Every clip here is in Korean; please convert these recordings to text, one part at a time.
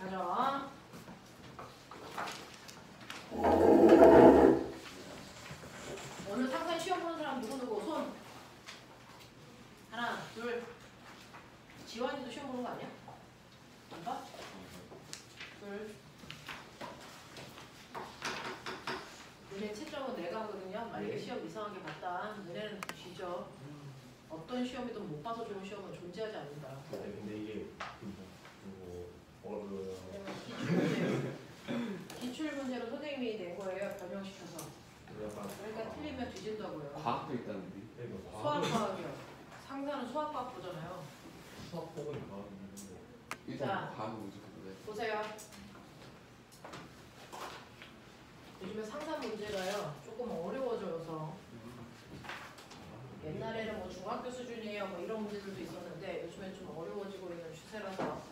가자. 오늘 상상 시험 보는 사람 누구누구 손? 하나, 둘. 지원이도 시험 보는 거 아니야? 안 봐? 둘. 너네 채점은 내가 하거든요. 만약에 시험 이상하게 봤다. 너네는 쥐죠. 어떤 시험이든 못 봐서 좋은 시험은 존재하지 않는다. 근데 이게 기출문제로 선생님이 낸 거예요. 변형시켜서. 그러니까 틀리면 뒤진다고요. 과학도 있다는데. 수학과학이요. 상사는 수학과학 보잖아요. 수학 보고 과학이 있는데. 일단 과학은 무조건 보세요. 요즘에 상사 문제가요. 조금 어려워져서 옛날에는 뭐 중학교 수준이에요. 뭐 이런 문제들도 있었는데 요즘엔 좀 어려워지고 있는 추세라서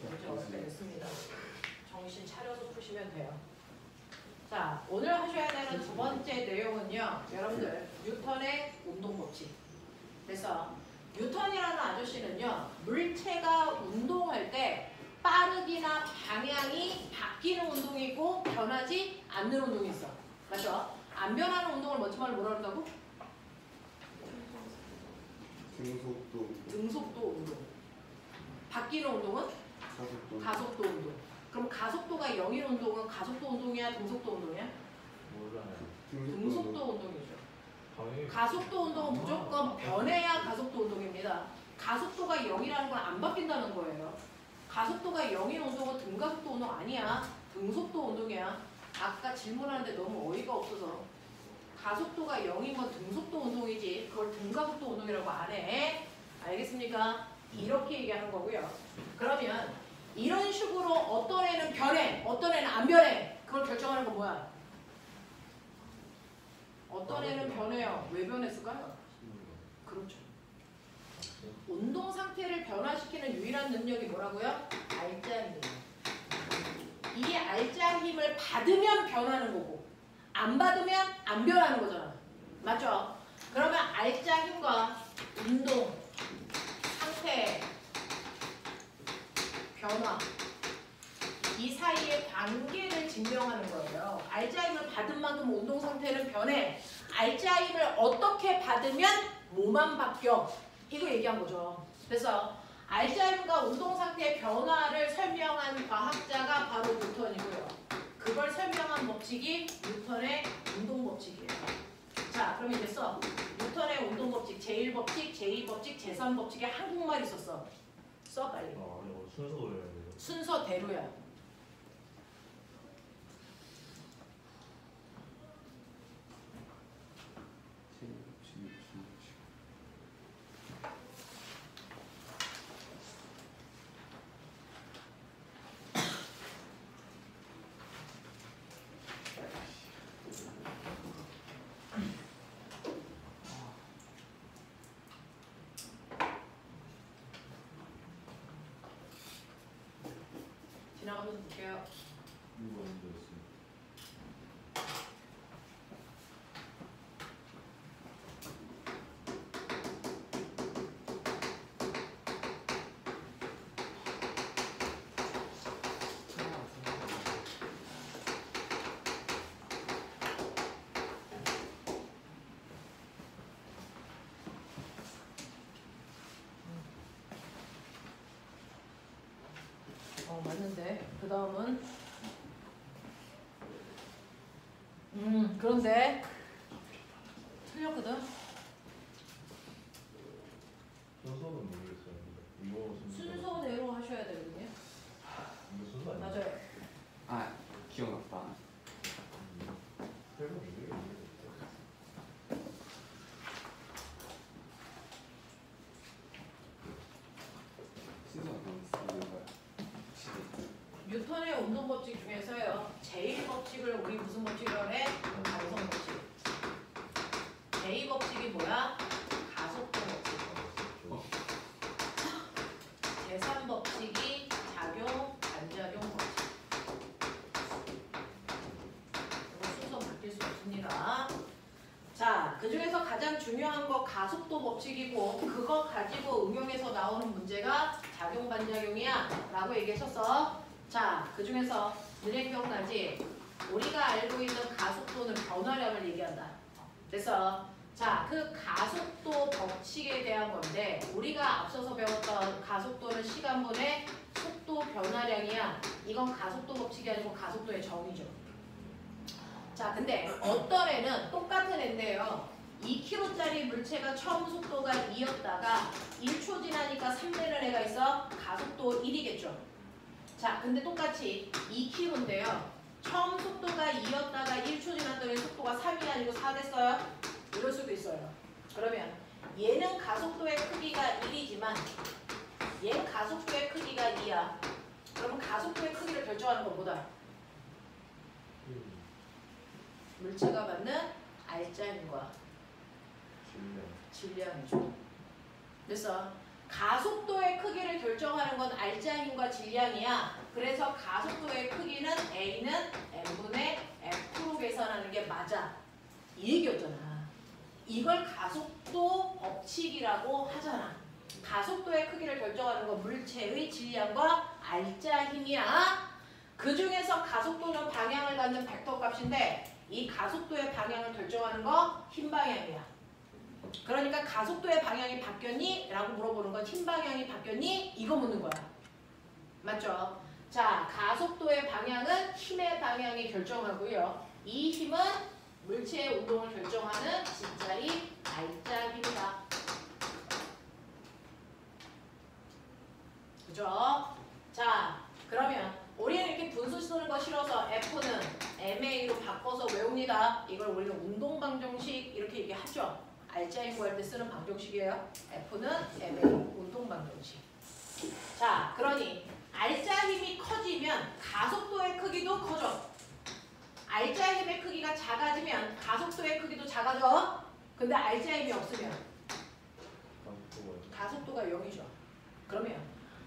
문제 어렵게 됐습니다. 정신 차려서 푸시면 돼요. 자, 오늘 하셔야 되는 두 번째 내용은요. 여러분들 뉴턴의 운동법칙. 그래서 뉴턴이라는 아저씨는요. 물체가 운동할 때 빠르기나 방향이 바뀌는 운동이 있고 변하지 않는 운동이 있어. 맞죠? 안 변하는 운동을 멋지말로 뭐라 그런다고? 등속도 운동. 바뀌는 운동은? 가속도 운동. 그럼 가속도가 0인 운동은 가속도 운동이야? 등속도 운동이야? 몰라요. 등속도 운동이죠. 가속도 운동은 무조건 변해야 가속도 운동입니다. 가속도가 0이라는 건 안 바뀐다는 거예요. 가속도가 0인 운동은 등가속도 운동 아니야. 등속도 운동이야. 아까 질문하는데 너무 어이가 없어서 가속도가 0인 건 등속도 운동이지 그걸 등가속도 운동이라고 안 해. 알겠습니까? 이렇게 얘기하는 거고요. 그러면 이런 식으로 어떤 애는 변해, 어떤 애는 안 변해. 그걸 결정하는 건 뭐야? 어떤 애는 변해요. 왜 변했을까요? 그렇죠. 운동 상태를 변화시키는 유일한 능력이 뭐라고요? 알짜 힘. 이 알짜 힘을 받으면 변하는 거고 안 받으면 안 변하는 거잖아. 맞죠? 그러면 알짜 힘과 운동 상태 변화 이 사이의 관계를 증명하는 거예요. 알짜 힘을 받은 만큼 운동 상태는 변해. 알짜 힘을 어떻게 받으면 뭐만 바뀌어. 이거 얘기한 거죠. 그래서 알츠하이머가 운동 상태의 변화를 설명한 과학자가 바로 뉴턴이고요. 그걸 설명한 법칙이 뉴턴의 운동 법칙이에요. 자, 그럼 이제 써. 뉴턴의 운동 법칙, 제1법칙, 제2법칙, 제3법칙에 한국말 있었어. 써 빨리. 이거 순서로 해야 돼요. 순서대로야. 지나가면서 볼게요. 이거 문제였습니다. 맞는데 그 다음은 그런데 틀렸거든. 순서는 모르겠어요. 이거 순서대로 하셔야 되거든요. 이거 순서 아니에요? 맞아요. 아, 기억났다. 설명 이게 순서가 너무 쓰는 거야. 뉴턴의 운동 법칙 중에서요. 제1법칙을 우리 무슨 법칙이라고 해? 가성 법칙. 제2법칙이 뭐야? 가속도 법칙. 제3법칙이 작용, 반작용 법칙. 이거 순서 바뀔 수 없습니다. 자, 그 중에서 가장 중요한 거 가속도 법칙이고 그거 가지고 응용해서 나오는 문제가 작용, 반작용이야 라고 얘기했었어. 자, 그 중에서 너네 기억나지? 우리가 알고 있는 가속도는 변화량을 얘기한다. 그래서 자, 그 가속도 법칙에 대한 건데 우리가 앞서서 배웠던 가속도는 시간분의 속도 변화량이야. 이건 가속도 법칙이 아니고 가속도의 정의죠. 자, 근데 어떤 애는 똑같은 애인데요. 2km짜리 물체가 처음 속도가 2였다가 1초 지나니까 3되는 애가 있어. 가속도 1이겠죠. 자, 근데 똑같이 2km인데요. 처음 속도가 2였다가 1초 지났더니 속도가 3이 아니고 4 됐어요. 이럴 수도 있어요. 그러면 얘는 가속도의 크기가 1이지만 얘는 가속도의 크기가 2야. 그러면 가속도의 크기를 결정하는 것보다 물체가 받는 알짜임과 질량이죠. 그래서 가속도의 크기를 결정하는 건 알짜힘과 질량이야. 그래서 가속도의 크기는 A는 M분의 F로 계산하는 게 맞아. 이 얘기였잖아. 이걸 가속도 법칙이라고 하잖아. 가속도의 크기를 결정하는 건 물체의 질량과 알짜힘이야. 그 중에서 가속도는 방향을 갖는 벡터 값인데 이 가속도의 방향을 결정하는 거 흰 방향이야. 그러니까 가속도의 방향이 바뀌었니? 라고 물어보는 건 흰 방향이 바뀌었니? 이거 묻는 거야. 맞죠? 자, 가속도의 방향은 힘의 방향이 결정하고요. 이 힘은 물체의 운동을 결정하는 진짜이 알짜 힘이다. 그죠? 자, 그러면 우리는 이렇게 분수 쓰는 거 싫어서 F는 MA로 바꿔서 외웁니다. 이걸 우리는 운동방정식 이렇게 얘기하죠. 알짜힘 구할 때 쓰는 방정식이에요. F는 MA 운동방정식. 자, 그러니 알짜힘이 커지면 가속도의 크기도 커져. 알짜힘의 크기가 작아지면 가속도의 크기도 작아져. 근데 알짜힘이 없으면 가속도가 0이죠. 그러면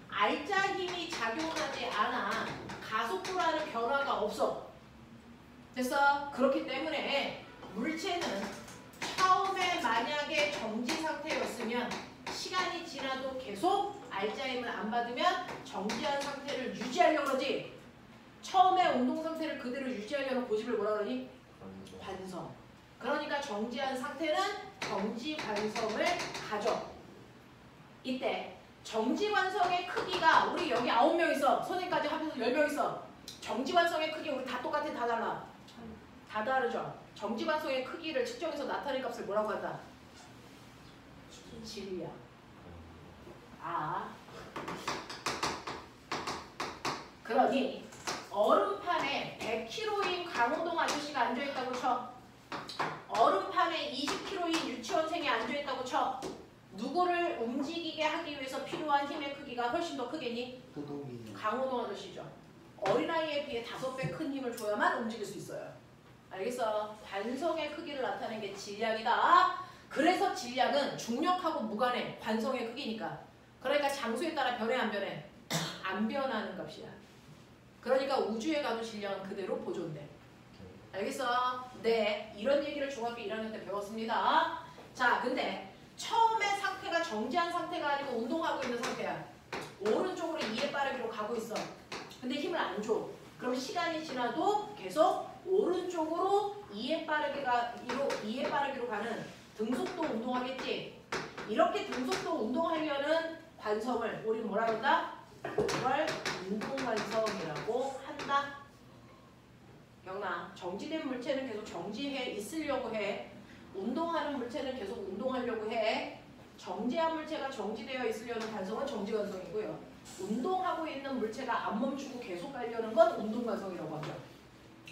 알짜힘이 작용하지 않아 가속도라는 변화가 없어. 그래서 그렇기 때문에 물체는 처음에 만약에 정지 상태였으면 시간이 지나도 계속 알짜힘을 안 받으면 정지한 상태를 유지하려고 그러지. 처음에 운동 상태를 그대로 유지하려는 고집을 뭐라 그러니? 관성. 그러니까 정지한 상태는 정지 관성을 가져. 이때 정지 관성의 크기가 우리 여기 9명 있어. 선생님까지 합해서 10명 있어. 정지 관성의 크기 우리 다 똑같아, 다 달라. 다 다르죠. 정지 관성의 크기를 측정해서 나타낸 값을 뭐라고 한다? 질량. 아. 그러니 얼음판에 100kg인 강호동 아저씨가 앉아있다고 쳐. 얼음판에 20kg인 유치원생이 앉아있다고 쳐. 누구를 움직이게 하기 위해서 필요한 힘의 크기가 훨씬 더 크겠니? 강호동 아저씨죠. 어린아이에 비해 5배 큰 힘을 줘야만 움직일 수 있어요. 알겠어? 관성의 크기를 나타내는 게 질량이다. 그래서 질량은 중력하고 무관해. 관성의 크기니까. 그러니까 장소에 따라 변해 안 변해? 안 변하는 값이야. 그러니까 우주에 가도 질량은 그대로 보존돼. 알겠어? 네. 이런 얘기를 중학교 1학년 때 배웠습니다. 자, 근데 처음에 상태가 정지한 상태가 아니고 운동하고 있는 상태야. 오른쪽으로 2의 빠르기로 가고 있어. 근데 힘을 안 줘. 그럼 시간이 지나도 계속 오른쪽으로 2의 빠르기로 가는 등속도 운동하겠지. 이렇게 등속도 운동하려는 관성을 우리 뭐라 한다? 그걸 운동관성이라고 한다. 기억나? 정지된 물체는 계속 정지해 있으려고 해. 운동하는 물체는 계속 운동하려고 해. 정지한 물체가 정지되어 있으려는 관성은 정지관성이고요. 운동하고 있는 물체가 안 멈추고 계속 가려는 건 운동관성이라고 하죠.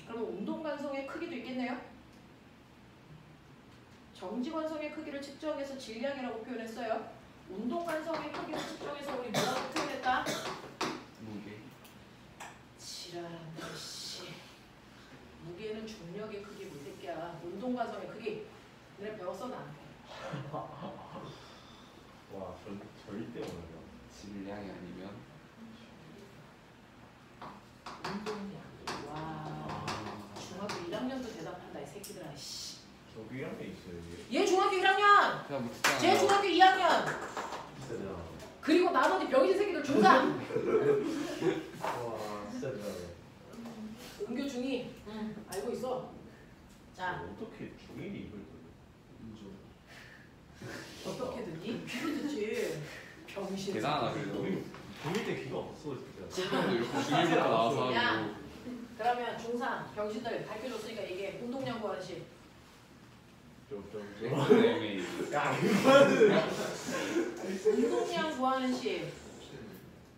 그러면 운동관성의 크기도 있겠네요. 정지관성의 크기를 측정해서 질량이라고 표현했어요. 운동관성의 크기를 측정해서 우리 뭐라고 표현했다? 무게. 지랄한다 씨. 무게는 중력의 크기고 이 새끼야. 운동관성의 크기. 너네 배웠어 나한테. 와, 절대 몰라요. 질량이 아니면 운동량. 와. 중학교 1학년도 대답한다 이 새끼들아. 씨. 저기 1학년 있어요, 이게. 얘 중학교 1학년. 그냥 못했잖아. 쟤 중학교 2학년. 진짜 대단하다. 그리고 나머지 병신 새끼들 중3. 와, 진짜 동시에. 대단하다 그래도. 우리 중1 때 귀가 없어 진짜. 그래도 이렇게 중일부터 나와서 야. 하고. 그러면 중3 병신들 가르쳐줬으니까 이게 운동량 구하는 식. 좀. 엑스네임이 야 이거는. 운동량 구하는 식.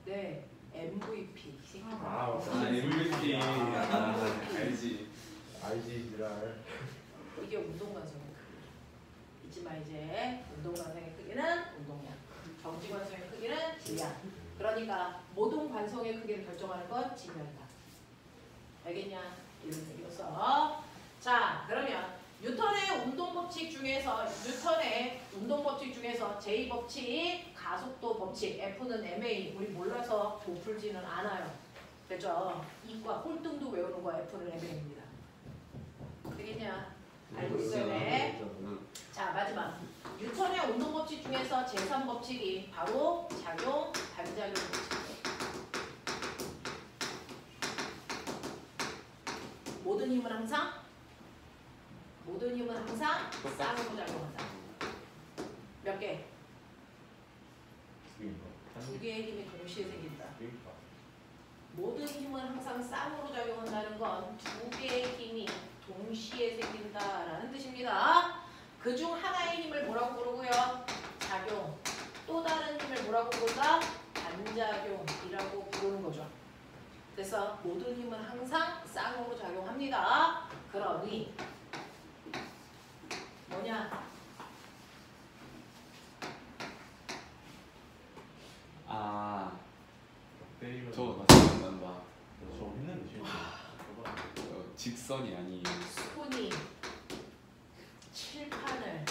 네, MVP. 아 아 MVP 알지. 알지 지랄. 이게 운동관성의 크기. 잊지마 이제 운동관성의 크기는 운동량, 정지관성의 크기는 질량. 그러니까 모든 관성의 크기를 결정하는 건 질량이다. 알겠냐? 이런 얘기였어. 자, 그러면 뉴턴의 운동법칙 중에서 제2법칙, 가속도 법칙, F는 ma 우리 몰라서 못 풀지는 않아요. 됐죠? 이과 꼴등도 외우는 거 F는 ma입니다. 되겠냐? 알고 있어야 돼. 자, 마지막. 뉴턴의 운동법칙 중에서 제3법칙이 바로 작용, 반작용 법칙이에요. 모든 힘은 항상 쌍으로 작용한다. 몇 개? 두 개의 힘이 동시에 생긴다. 모든 힘은 항상 쌍으로 작용한다는 건 두 개의 힘이 동시에 생긴다라는 뜻입니다. 그중 하나의 힘을 뭐라고 부르고요? 작용. 또 다른 힘을 뭐라고 부른다? 반작용이라고 부르는 거죠. 그래서 모든 힘은 항상 쌍으로 작용합니다. 그러니 뭐냐? 아 때리면. 저거 나 생각난다. 저 했는데 지금. 직선이 아니에요. 손이 칠판을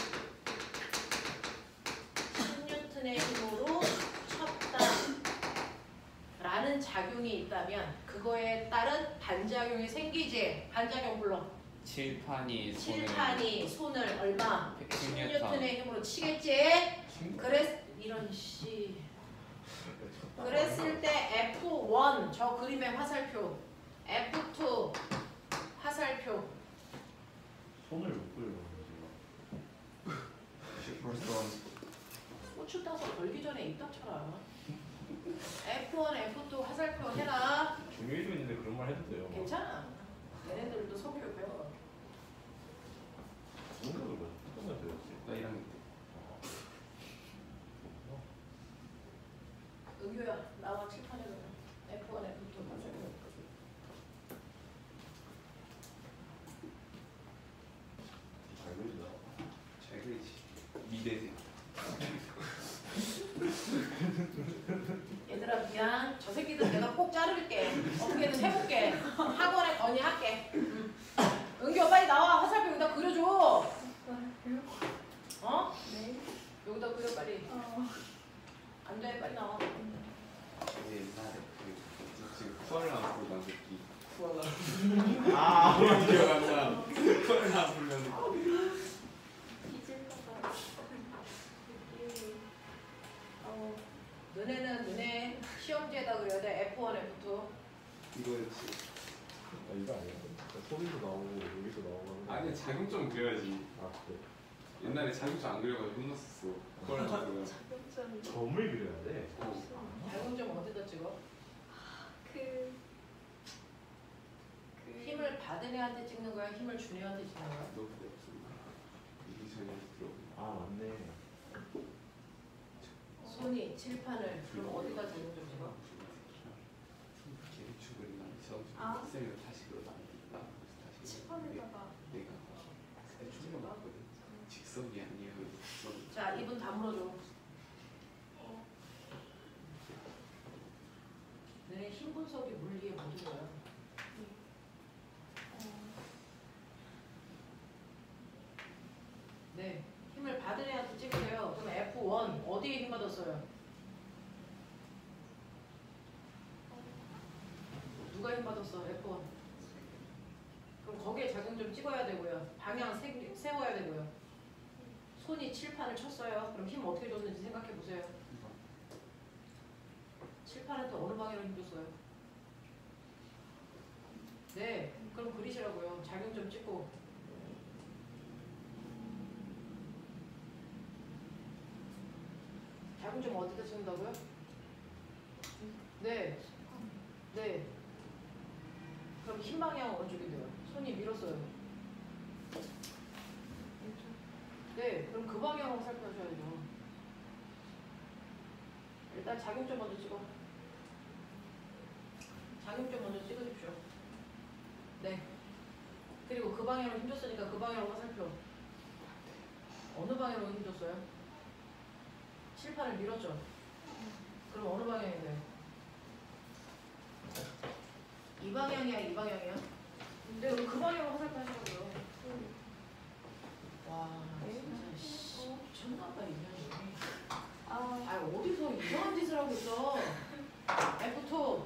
10N의 힘으로 쳤다 라는 작용이 있다면 그거에 따른 반작용이 생기지. 반작용 불러. 칠판이 손을 얼마? 10N의 힘으로 치겠지. 이런 씨. 그랬을 때 F1 저 그림의 화살표, F2 화살표. 손을 못 끌고 벌써 고추 따서 걸기 전에 입 닥쳐라. F1, F2 화살표 해라. 중1도 있는데 그런 말 해도 돼요. 괜찮아. 얘네들도 성격 배워. 중국어를 뭐 처음 배웠지. 나 1학년 때. 은규야 나와 칠판에 F1, F2 화살표. 잘 그린다. 잘 그리지. 미대생. 얘들아 미안. 저 새끼들 내가 꼭 자를게. 어떻게든 해볼게. 학원에 건의할게. 은규 빨리 나와. 화살표 여기다 그려줘. 어? 네. 여기다 그려 빨리. 안 돼. 빨리 나와. 옛날에 지금 쿠알라 부르던 새끼. 아 기억난다. 쿠알라 부르는 삐질까봐 느낌이 너네는 너네 시험지에다 그려야 돼. F1, F2. 이거였지. 아 이거 아니야? 소리도 나오고 여기서 나오고. 아니 자격증 그려야지. 아 그래. 옛날에 자격증 안 그려가지고 혼났었어. 쿠알라 부르면. 자격증 점을 그려야 돼. 자격증 어디다 찍어? 그 힘을 받은 애한테 찍는 거야? 힘을 준 애한테 찍는 거야? 너 그거 없습니다. 이게 전에 들어. 아 맞네. 손이 칠판을 그럼 어디다 자격증 찍어? 계획축을 아. 쌤이 다시 그러다 다시 칠판에다가 내가 축을 맞거든. 직선이 아니에요. 직선. 자, 입은 다물어줘. 너네 힘 분석이 물리에 모든 거야. 네, 힘을 받은 애한테 찍으세요. 그럼 F1 어디에 힘 받았어요? 누가 힘 받았어? F1. 그럼 거기에 자격증 찍어야 되고요. 방향 세워야 되고요. 손이 칠판을 쳤어요. 그럼 힘 어떻게 줬는지 생각해 보세요. 칠판한테 어느 방향으로 힘 줬어요? 네, 그럼 그리시라고요. 자격증 찍고. 자궁점 어디다 찍는다고요? 네. 네. 그럼 흰 방향은 어느 쪽이 돼요? 손이 밀었어요. 네. 그럼 그 방향으로 살펴셔야죠. 일단 작용점 먼저 찍어. 작용점 먼저 찍어주십시오. 네. 그리고 그 방향으로 힘줬으니까 그 방향으로 화살표. 어느 방향으로 힘줬어요? 칠판을 밀었죠? 그럼 어느 방향이 돼요? 이 방향이야, 이 방향이야? 네, 그럼 그 방향으로 화살표 하시라고요. 와, 진짜 씨, 미쳤나봐, 인연이. 아, 어디서 이상한 짓을 하고 있어. F2.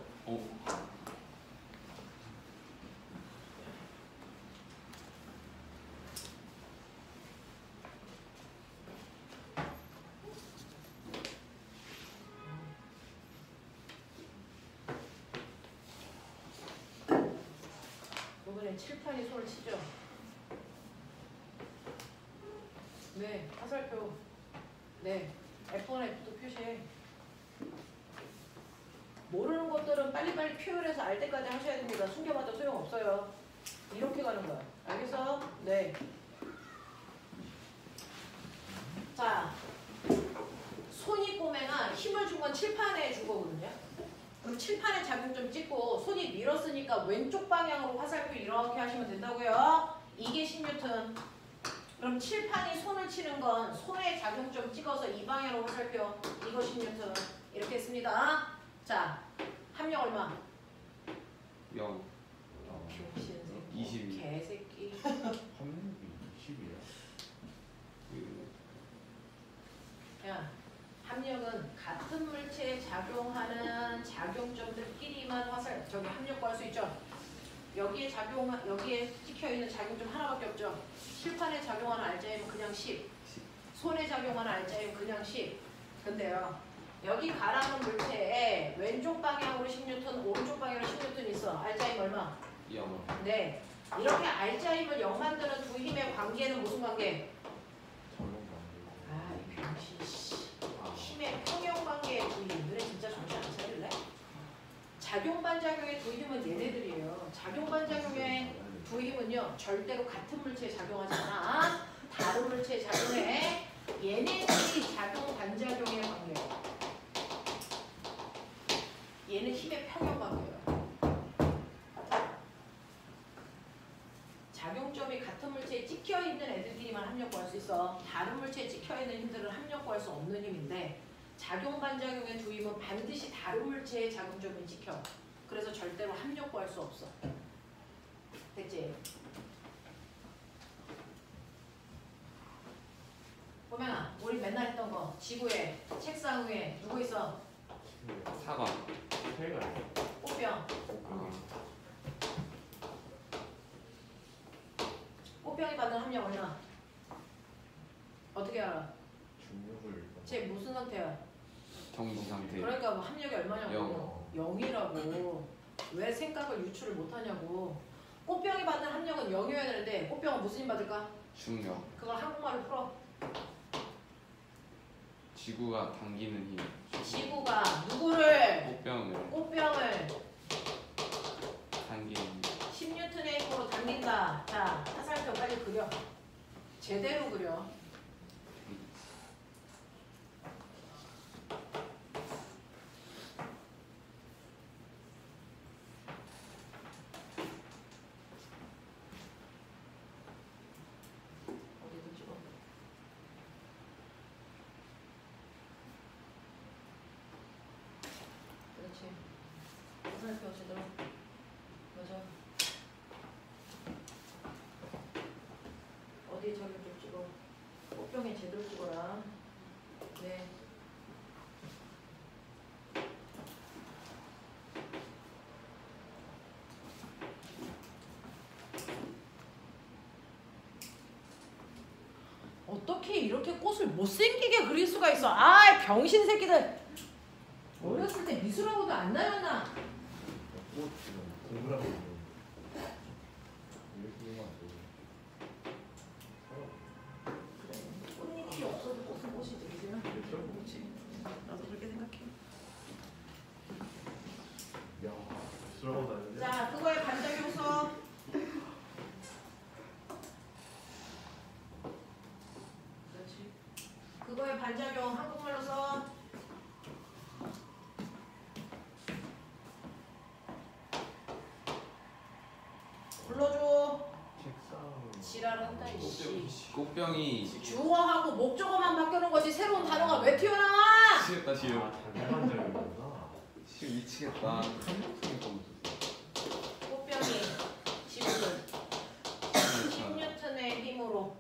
이번엔 칠판이 손을 치죠. 네, 화살표. 네, F1, F2 표시해. 모르는 것들은 빨리빨리 표현해서 알 때까지 하셔야 됩니다. 숨겨봐도 소용없어요. 이렇게 가는 거야. 알겠어? 네. 자, 손이 꼬맹아 힘을 준 건 칠판에 준 거거든요. 그럼 칠판에 작용점 찍고 손이 밀었으니까 왼쪽 방향으로 화살표 이렇게 하시면 된다고요. 이게 10N. 그럼 칠판이 손을 치는 건 손에 작용점 찍어서 이 방향으로 화살표. 이거 10N. 이렇게 했습니다. 자, 합력 얼마? 0. 병신새끼. 22. 개새끼. 합력이 20이야. 야, 합력은 같은 물체에 작용하는 작용점들끼리만 합력 구할 수 있죠. 여기에 찍혀 있는 작용점 하나밖에 없죠. 칠판에 작용하는 알자임은 그냥 10. 손에 작용하는 알자임은 그냥 10. 근데요, 여기 가라는 물체에 왼쪽 방향으로 10N, 오른쪽 방향으로 10N 있어. 알자임 얼마? 0. 네. 이렇게 알자임을 0 만드는 두 힘의 관계는 무슨 관계? 아, 이 병신 씨. 힘의 평형관계의 두 힘. 너네 진짜 정신 안 차릴래? 작용반작용의 두 힘은 얘네들이에요. 작용반작용의 두 힘은요, 절대로 같은 물체에 작용하지 않아. 다른 물체에 작용해. 얘네들이 작용반작용의 관계예요. 얘는 힘의 평형관계예요. 작용점이 같은 물체에 찍혀있는 애들끼리만 합력 구할 수 있어. 다른 물체에 찍혀있는 힘들은 합력 구할 수 없는 힘인데, 작용반작용의 두 힘은 반드시 다른 물체에 작용점이 찍혀. 그래서 절대로 합력 구할 수 없어. 됐지? 보면아, 우리 맨날 했던 거. 지구에, 책상 위에 누구 있어? 사과. 해가 꽃병. 꽃병이 받는 합력 얼마? 어떻게 알아? 중력을 쟤 무슨 상태야? 정지 상태. 그러니까 뭐 합력이 얼마냐고. 0이라고. 왜 생각을 유추를 못하냐고. 꽃병이 받는 합력은 0이어야 되는데 꽃병은 무슨 힘 받을까? 중력. 그걸 한국말로 풀어. 지구가 당기는 힘. 지구가 누구를? 꽃병을 꽃병을 당기는 힘. 10N의 힘으로 당긴다. 자, 화살표 빨리 그려. 제대로 그려. 어디도 찍어. 그렇지. 화살표 제대로. 맞아. 어디에 저기 좀 찍어. 꽃병에 제대로 찍어라. 네. 어떻게 이렇게 꽃을 못생기게 그릴 수가 있어? 아, 병신 새끼들. 어렸을 때 미술학원도 안 다녔나? 꽃 지금 동그랗게 있는 이렇게만 그래. 꽃잎이 없어도 꽃은 꽃이 되잖아. 그렇죠? 그렇지. 들어가고 다니는데. 자, 그거의 반작용서. 그렇지. 그거의 반작용 한국말로 써. 불러줘. 책상. 지랄한다 이씨. 꽃병이 주어하고 목적어만 바뀌는 거지 새로운 단어가 왜 튀어나와? 미치겠다 지금. 아, 잘못한 적이구나. 지금 미치겠다. 한국이니까 꽃병이 지구를 10N의 힘으로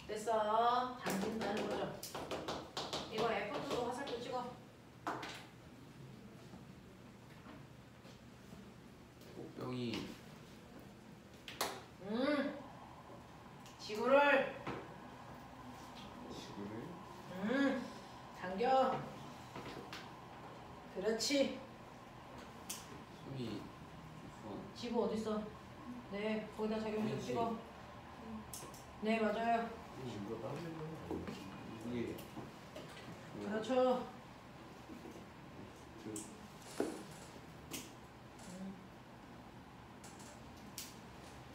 됐어. 당긴다는 거죠. 이거 F2도 화살표 찍어. 꽃병이 지구를 지구를 당겨. 그렇지. 손이 지구 어딨어? 네, 거기다 작용 좀 찍어. 네, 맞아요. 이거 다른 데는 이게 그렇죠.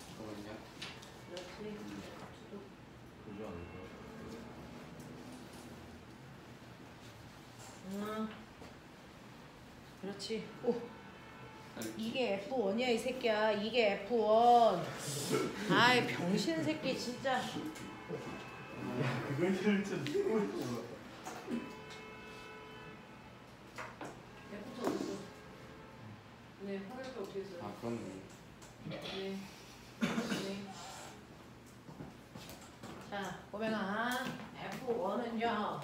잠깐만요. 그렇지. 그죠 아닐까? 그렇지. 오, 아니, 이게 F1이야 이 새끼야. 이게 F1. 아이 병신 새끼 진짜. 그걸 들을 줄 몰라. F2 어딨어? 네, 화살표 어떻게 써요? 아 그렇네. 네. 네. 자, 보면은 F1은요.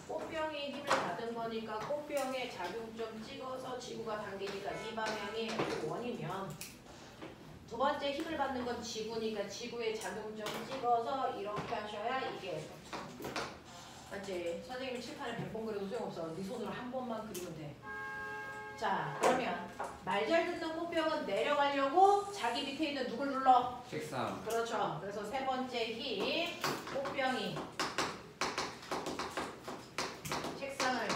꽃병이 힘을 받은 거니까 꽃병의 작용점 찍어서 지구가 당기니까 이 방향이 F1이면 두 번째 힘을 받는 건 지구니까 지구의 작용점 찍어서 이렇게 하셔야 이게 F2. 맞지? 선생님이 칠판에 100번 그려도 소용없어. 네 손으로 한 번만 그리면 돼. 자, 그러면 말 잘 듣는 꽃병은 내려가려고 자기 밑에 있는 누굴 눌러? 책상. 그렇죠. 그래서 세 번째 힘, 꽃병이 책상을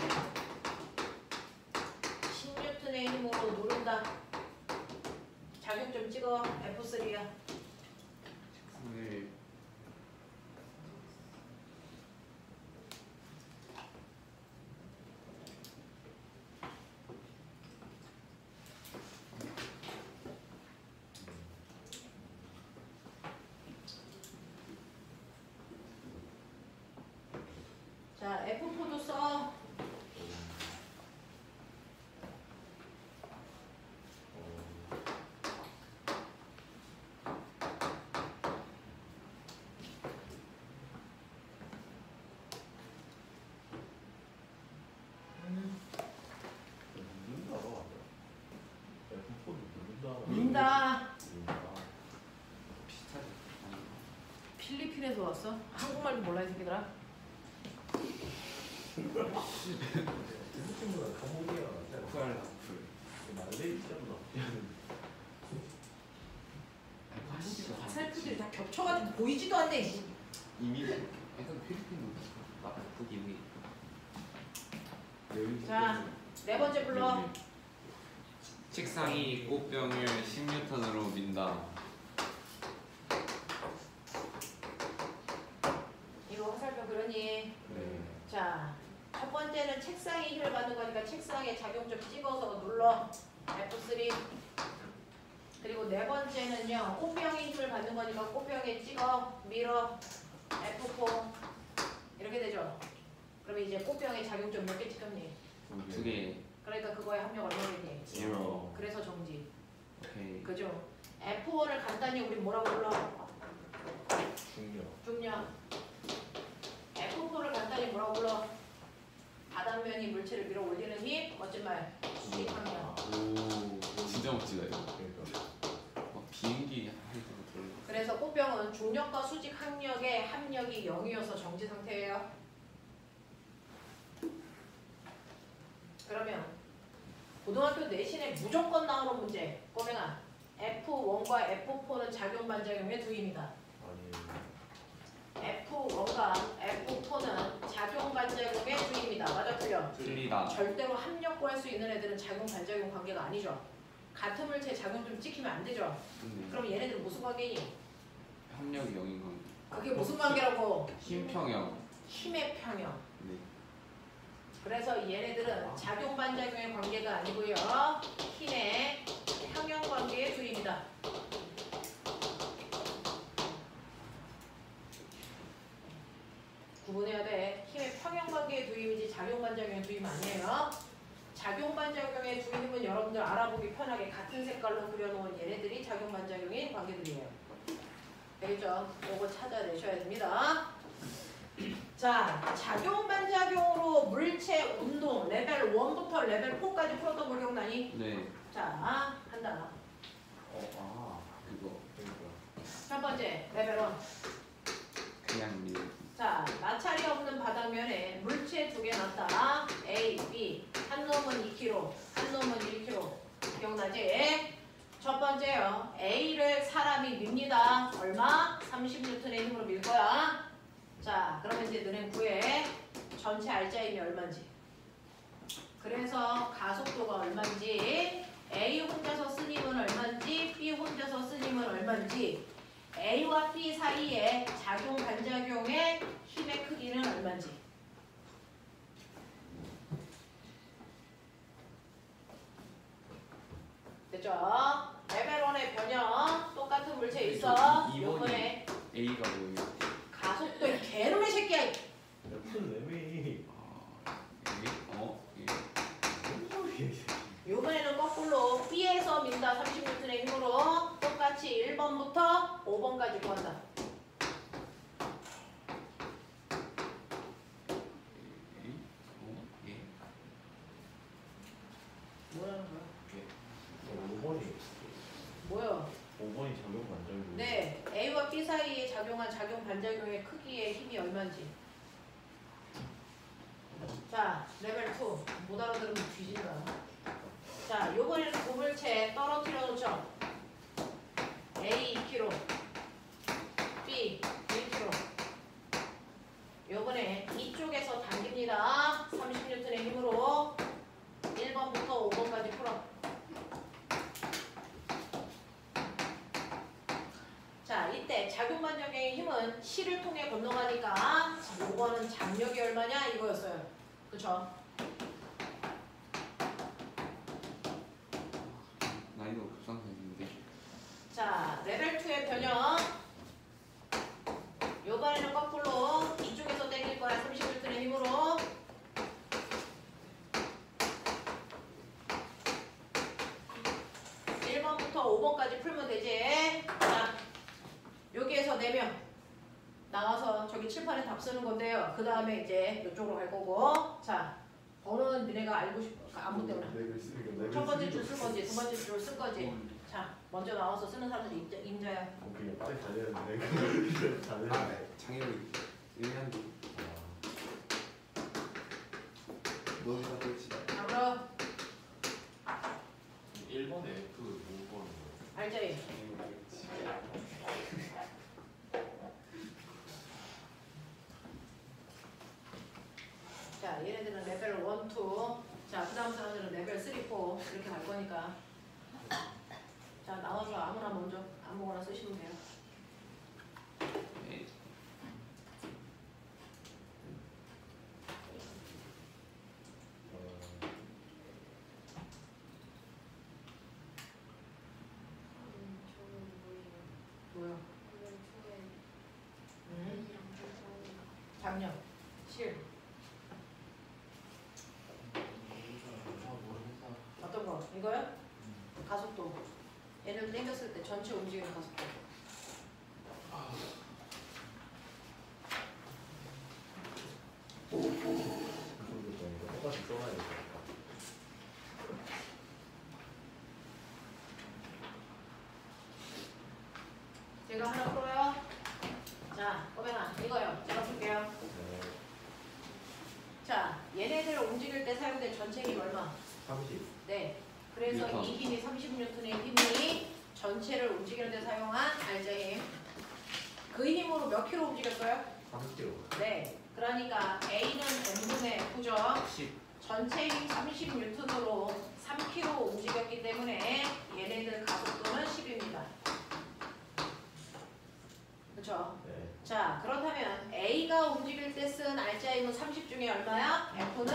10N의 힘으로 누른다. 작용 좀 찍어. F3야. 책상을 자, F4도 써. 누른다 봐. F4도 누른다. 민다. 비슷하지. 아니, 필리핀에서 왔어? 한국말도 몰라 이 새끼들아. 핸드폰보다 감옥이야. 쿠알라풀. 말레이 시장도 화살표들이 다 겹쳐가지고 보이지도 않네. 이미 약간 필리핀 북이미. 자, 네 번째 불러. 책상이 꽃병을 10N으로 민다. 이거 화살표 그러니. 네. 자, 첫 번째는 책상에 힘을 받는 거니까 책상에 작용점 찍어서 눌러. F3. 그리고 네 번째는요. 꽃병에 힘을 받는 거니까 꽃병에 찍어. 밀어. F4. 이렇게 되죠. 그러면 이제 꽃병에 작용점 몇 개 찍혔니? 2개. 그러니까 그거에 합력 얼마겠니? 0. 그래서 정지. 오케이. 그죠? F1을 간단히 우리 뭐라고 불러? 중력. 중력. F4를 간단히 뭐라고 불러? 바닥면이 물체를 밀어 올리는 힘. 멋진 말. 수직항력. 오, 진짜 멋지다 이거. 그러니까. 막 비행기 하는 거 들어. 그래서 꽃병은 중력과 수직 항력의 합력이 0이어서 정지 상태예요. 그러면 고등학교 내신에 무조건 나오는 문제. 꼬맹아. F1과 F4는 작용 반작용의 두 힘이다. 아니. F1과 F4는 작용 반작용의 두 힘이다. 맞아 틀려? 틀리다. 절대로 합력 구할 수 있는 애들은 작용 반작용 관계가 아니죠. 같은 물체 작용 좀 찍히면 안 되죠. 네. 그럼 얘네들은 무슨 관계니? 합력이 0인 건. 그게 무슨 관계라고? 힘평형. 힘의 평형. 네. 그래서 얘네들은 작용 반작용의 관계가 아니고요. 힘의 평형 관계의 두입니다. 구분해야 돼. 힘의 평형 관계의 두입이지 작용 반작용의 두입 아니에요. 작용 반작용의 두입은 여러분들 알아보기 편하게 같은 색깔로 그려놓은 얘네들이 작용 반작용인 관계들이에요. 되겠죠? 요거 찾아내셔야 됩니다. 자, 작용 반작용으로 물체 운동 레벨 1부터 레벨 4까지 풀었던 거 기억나니? 네. 자, 한다. 그거. 첫 번째 레벨 1. 그냥 밀. 자, 마찰이 없는 바닥면에 물체 두 개 놨다. A, B. 한 놈은 2kg, 한 놈은 1kg. 기억나지? 첫 번째요. A를 사람이 밉니다. 얼마? 30N의 힘으로 밀 거야. 자, 그러면 이제 너네 구해. 전체 알짜임이 얼마인지. 그래서 가속도가 얼마인지, A 혼자서 쓴 힘은 얼마인지, B 혼자서 쓴 힘은 얼마인지, A와 B 사이에 작용 반작용의 힘의 크기는 얼마인지. 됐죠? 레벨 1의 변형 똑같은 물체 있어. 요번에 A가 뭐예요? 가속도의 개놈의 새끼야. 무슨 애매히. 요번에는 거꾸로 B에서 민다 30N의 힘으로 똑같이 1번부터 5번까지 구한다. 뭐라는 거야? 5번이. 뭐야? 5번이 작용 반작용. 네, A와 B 사이에 작용한 작용 반작용의 크기의 힘이 얼마인지. 자, 레벨 2. 못 알아들으면 뒤진다. 자, 요번에는 고물체 떨어뜨려 놓죠. A 2kg, B 1kg. 요번에 이쪽에서 당깁니다. 30N의 힘으로 1번부터 5번까지 풀어. 자, 이때 작용 반작용의 힘은 실을 통해 건너가니까 5번은 장력이 얼마냐 이거였어요. 그쵸? 난이도 급상승인데. 자, 레벨 2의 변형. 요번에는 거꾸로 이쪽에서 당길 거야. 30N의 힘으로. (1번부터) (5번까지) 풀면 되지. 자, 여기에서 4명 나와서 저기 칠판에 답 쓰는 건데요. 그 다음에 이제 이쪽으로 갈 거고. 자, 번호는 너네가 알고 싶어. 아무 때문에. 첫 번째 줄 쓸 거지, 두 번째 줄 쓸 거지. 자, 먼저 나와서 쓰는 사람들이 임자야. 그냥 빨리 달려야는데. 달려야. 장애를 의미한데. 너희가 그렇지. 자, 그럼 1번에 F, 5번. 알자리. 자, 얘네들은 레벨 1, 2. 자, 그 다음 사람들은 레벨 3, 4 이렇게 갈 거니까. 자, 나와서 아무나 먼저 아무거나 쓰시면 돼요. 네. 뭐요? 작년, 실. 어떤 거? 이거요? 가속도. 얘를 당겼을 때 전체 움직이는 가속도. 똑같이 써놔야 돼. 제가 하나 풀어요. 자, 꼬맹아, 이거요. 제가 풀게요. 자, 얘네들 움직일 때 사용된 전체 힘 얼마? 30. 네. 그래서 뉴턴. 이 힘이 30N의 힘이 전체를 움직이는 데 사용한 알자힘. 그 힘으로 몇 킬로 움직였어요? 30kg. 네. 그러니까 A는 n분의 F죠. 10. 전체 힘 30N으로 3kg 움직였기 때문에 얼마야? F는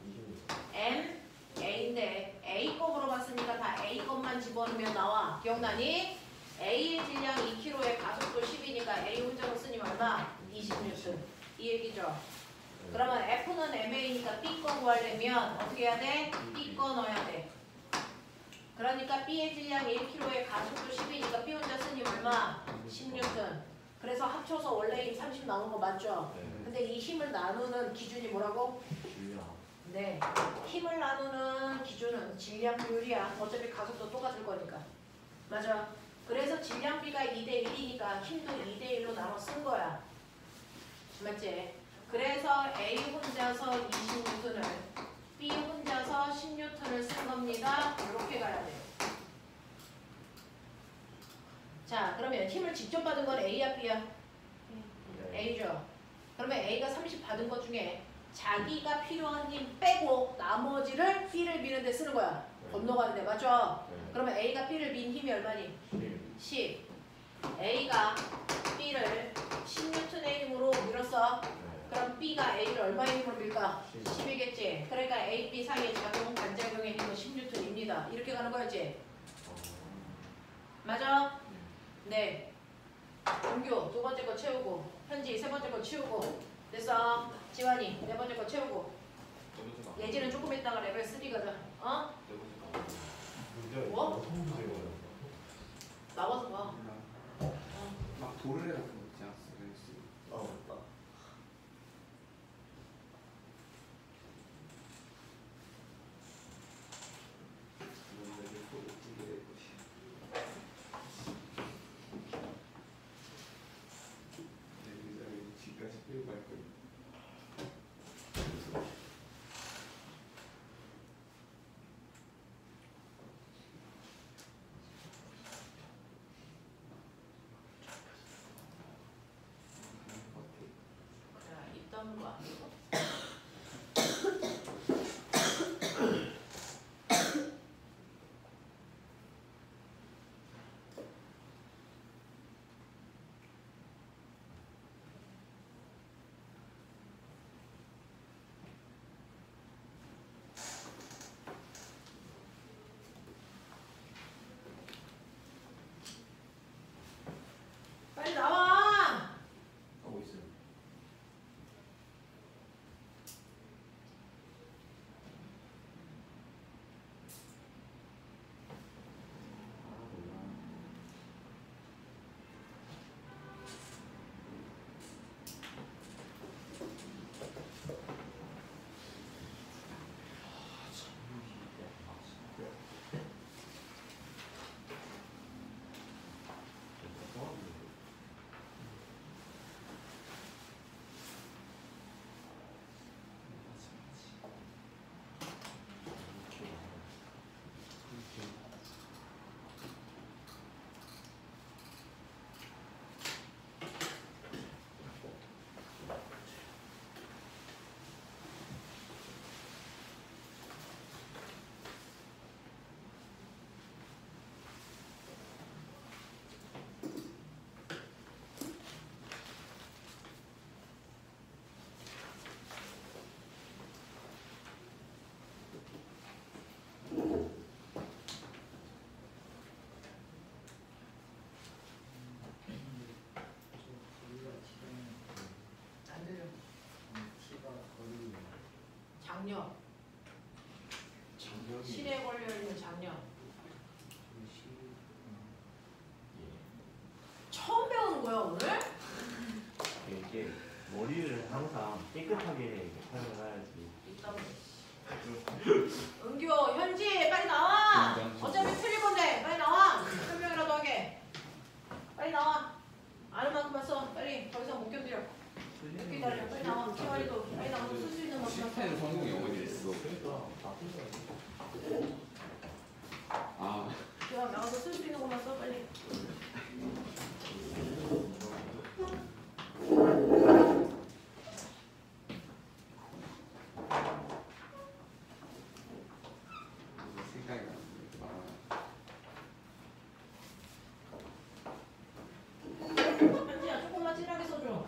26. M, A인데 A 거 물어봤으니까 다 A 것만 집어넣으면 나와. 기억나니? A의 질량 2kg에 가속도 10이니까 A 혼자서 쓰니 얼마? 20N. 이 얘기죠. 그러면 F는 MA니까 B 거 구하려면 어떻게 해야 돼? B 거 넣어야 돼. 그러니까 B의 질량 1kg에 가속도 10이니까 B 혼자 쓰니 얼마? 10N. 그래서 합쳐서 원래 힘 30 나오는 거 맞죠? 네. 근데 이 힘을 나누는 기준이 뭐라고? 질량. 네. 힘을 나누는 기준은 질량 비율이야. 어차피 가속도 똑같을 거니까. 맞아. 그래서 질량비가 2대 1이니까 힘도 2대 1로 나눠 쓴 거야. 맞지? 그래서 A 혼자서 20N을 B 혼자서 10N을 쓴 겁니다. 이렇게 가야 돼요. 자, 그러면 힘을 직접 받은 건 A야, B야? 네. A죠. 그러면 A가 30 받은 것 중에 자기가 필요한 힘 빼고 나머지를 B를 미는 데 쓰는 거야. 건너가는 데. 맞죠? 네. 그러면 A가 B를 민 힘이 얼마니? 10. 10. A가 B를 10N의 힘으로 밀었어. 네. 그럼 B가 A를 얼마의 힘으로 밀까? 10. 10이겠지. 그러니까 A, B 사이의 작용, 반작용의 힘은 10N입니다. 이렇게 가는 거였지? 맞아? 네. 은규 두 번째 거 채우고, 현지 세 번째 거 치우고. 됐어. 지환이 네 번째 거 채우고. 예지는 조금 있다가 레벨 3거든. 어? 문제 뭐? 무슨 문제예요? 나와서 봐. 막 도르래 같은 거 있지 않았어? 그랬어. 맞다. 집까지 끌고 갈 거야. 그래, 입 다문 거 아니고. 빨리 나와! 하고 있어요. 안 들려. 장력. 실에 걸려있는 장력. 처음 배우는 거야 오늘? 이게 머리를 항상 깨끗하게 사용을 해야지. 이따 은규, 현지 빨리 나와. 어차피 틀릴 건데 빨리 나와. 설명이라도 하게. 빨리 나와. 아는 만큼만 써. 빨리. 더 이상 못 견디려. 몇 기다려. 빨리 나와. 기와리도 빨리 나와서 쓸 수 있는 것만 실패는 써. 성공이 어디 있어? 그러니까 나쁜 거 아니야? 아, 기와 나와서 쓸 수 있는 것만 써. 빨리. 생각이 안 나. 현지야 조금만 진하게 써줘.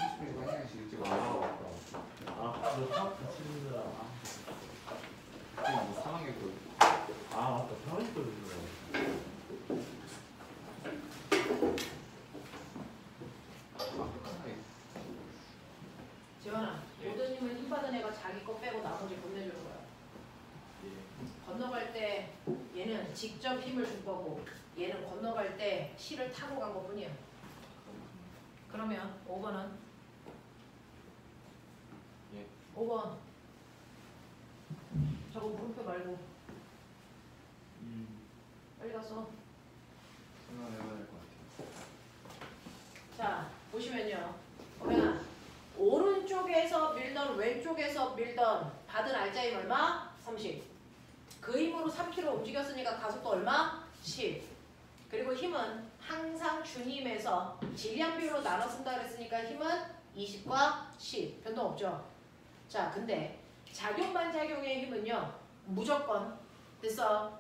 30분에 한시간씩 일찍 아 와서 맞다. 아, 너 사업 같이 듣느라. 그때 뭐 3학년 거 아 맞다. 사업이 또 듣느라. 재환아, 모든 힘을 힘 받은 애가 자기 거 빼고 나머지 건네주는 거야. 건너갈 때 얘는 직접 힘을 줄 거고 얘는 건너갈 때 실을 타고 간 것뿐이야. 그러면 5번은? 예. 5번. 저거 물음표 말고 빨리 가서. 생각해봐야 될 것 같아요. 자, 보시면요. 보면 오른쪽에서 밀던 왼쪽에서 밀던 받은 알짜임 얼마? 30. 그 힘으로 3km 움직였으니까 가속도 얼마? 10. 그리고 힘은 항상 중임에서 질량 비율로 나눠 쓴다 그랬으니까 힘은 20과 10. 변동 없죠? 자, 근데 작용 반작용의 힘은요. 무조건 됐어.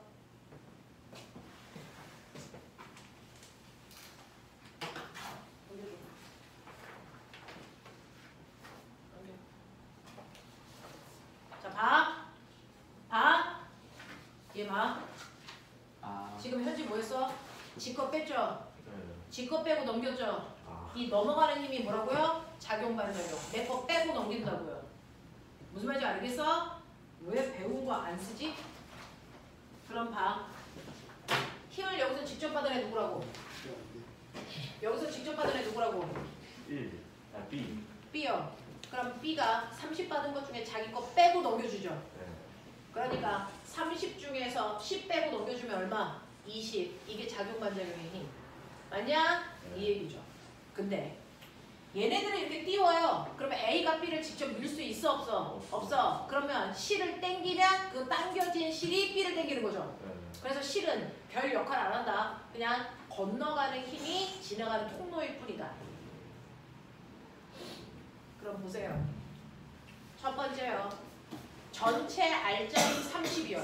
자, 봐. 얘 봐. 아, 지금 현지 뭐 했어? 지껏 뺐죠? 네. 지껏 빼고 넘겼죠? 아. 이 넘어가는 힘이 뭐라고요? 작용 반작용. 내 거 빼고 넘긴다고요. 무슨 말인지 알겠어? 왜 배운 거 안 쓰지? 그럼 봐. 힘을 여기서 직접 받은 애 누구라고? 여기서 직접 받은 애 누구라고? 1. 아 B. B요. 그럼 B가 30 받은 것 중에 자기 거 빼고 넘겨주죠. 네. 그러니까 30 중에서 10 빼고 넘겨주면 얼마? 20. 이게 작용 반작용의 힘. 맞냐? 이 얘기죠. 근데 얘네들은 이렇게 띄워요. 그러면 A가 B를 직접 밀 수 있어 없어? 없어. 그러면 C를 당기면 그 당겨진 실이 B를 당기는 거죠. 네. 그래서 실은 별 역할 안 한다. 그냥 건너가는 힘이 지나가는 통로일 뿐이다. 그럼 보세요. 첫 번째요. 전체 알짜임 30이요.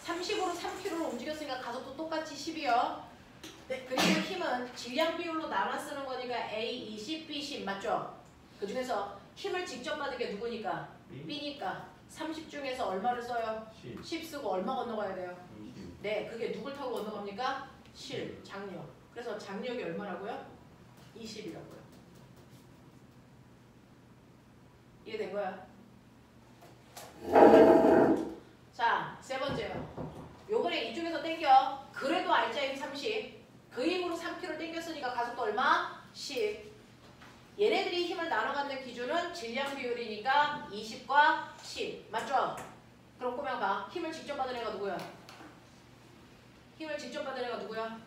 30으로 3km를 움직였으니까 가속도 똑같이 10이요. 네, 그리고 힘은 질량 비율로 나눠 쓰는 거니까 A 20, B 10 맞죠? 그 중에서 힘을 직접 받은 게 누구니까? B니까 30 중에서 얼마를 써요? 10. 10 쓰고 얼마 건너가야 돼요? 20. 네, 그게 누굴 타고 건너갑니까? 실, 장력. 그래서 장력이 얼마라고요? 20이라고요. 이해된 거야? 자, 세 번째요. 요번에 이쪽에서 땡겨. 그래도 알짜임 30. 그 힘으로 3kg 땡겼으니까 가속도 얼마? 10. 얘네들이 힘을 나눠 갖는 기준은 질량 비율이니까 20과 10. 맞죠? 그럼 꼬면 봐. 힘을 직접 받은 애가 누구야? 힘을 직접 받은 애가 누구야?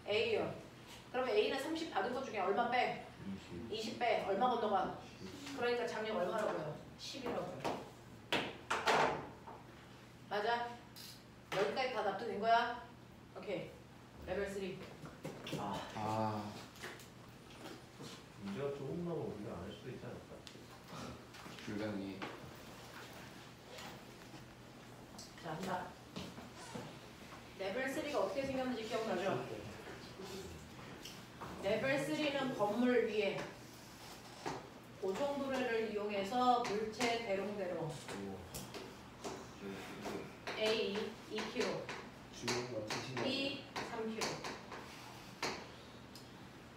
A. A요. 그러면 A는 30 받은 것 중에 얼마 빼? 20. 20 빼. 얼마 건너가? 그러니까 장력 얼마라고요? 10이라고요. 맞아? 여기까지 다 납득된 거야? 오케이. 레벨 3. 아, 문제가 조금 나면 우리가 안 할 수도 있지 않을까? 불가능해. 자, 한다. 레벨 3가 어떻게 생겼는지 기억나죠? 레벨 3는 건물 위에 고정도래를 이용해서 물체 대롱대롱 A 2kg, 중요한 거 같으시네. B 3kg.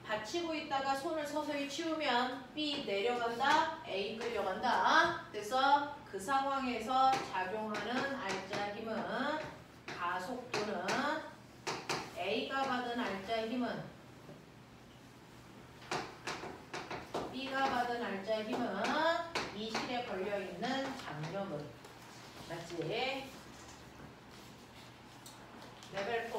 받치고 있다가 손을 서서히 치우면 B 내려간다, A 끌려간다. 그래서 그 상황에서 작용하는 알짜 힘은 가속도는 A가 받은 알짜 힘은 B가 받은 알짜 힘은 이 실에 걸려있는 장력은 맞지? 레벨 4.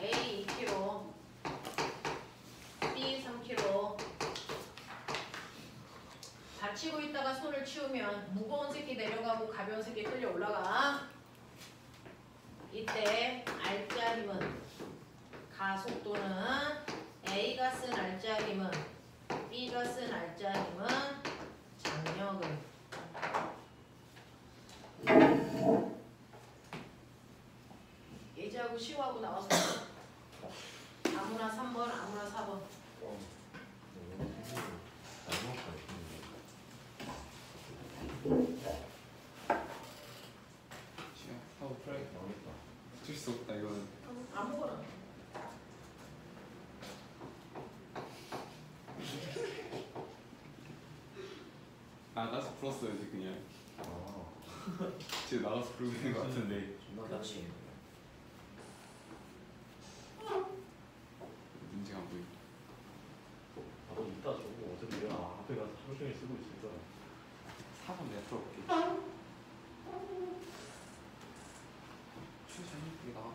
A 2kg, B 3kg. 받치고 있다가 손을 치우면 무거운 새끼 내려가고 가벼운 새끼 끌려 올라가. 이때 알짜 힘은 가속도는 A가 쓴 알짜 힘은 B A가 쓴 알짜임은 장력을 예제하고 시호하고 나와서 아무나 3번 아무나 4번 시간 사고 풀어야겠다. 붙일 수 없다 이거는. 아무거나 나가서 풀었어야지 그냥. 진짜 나가서 풀고 있는 것 같은데. 그렇지 문제가 안 보인다. 나도 이따 저거 어차피 내가 앞에 가서 하루 종일 쓰고 있을 거야. 4번 내가 풀어볼게. 추자 이쁘게 나와.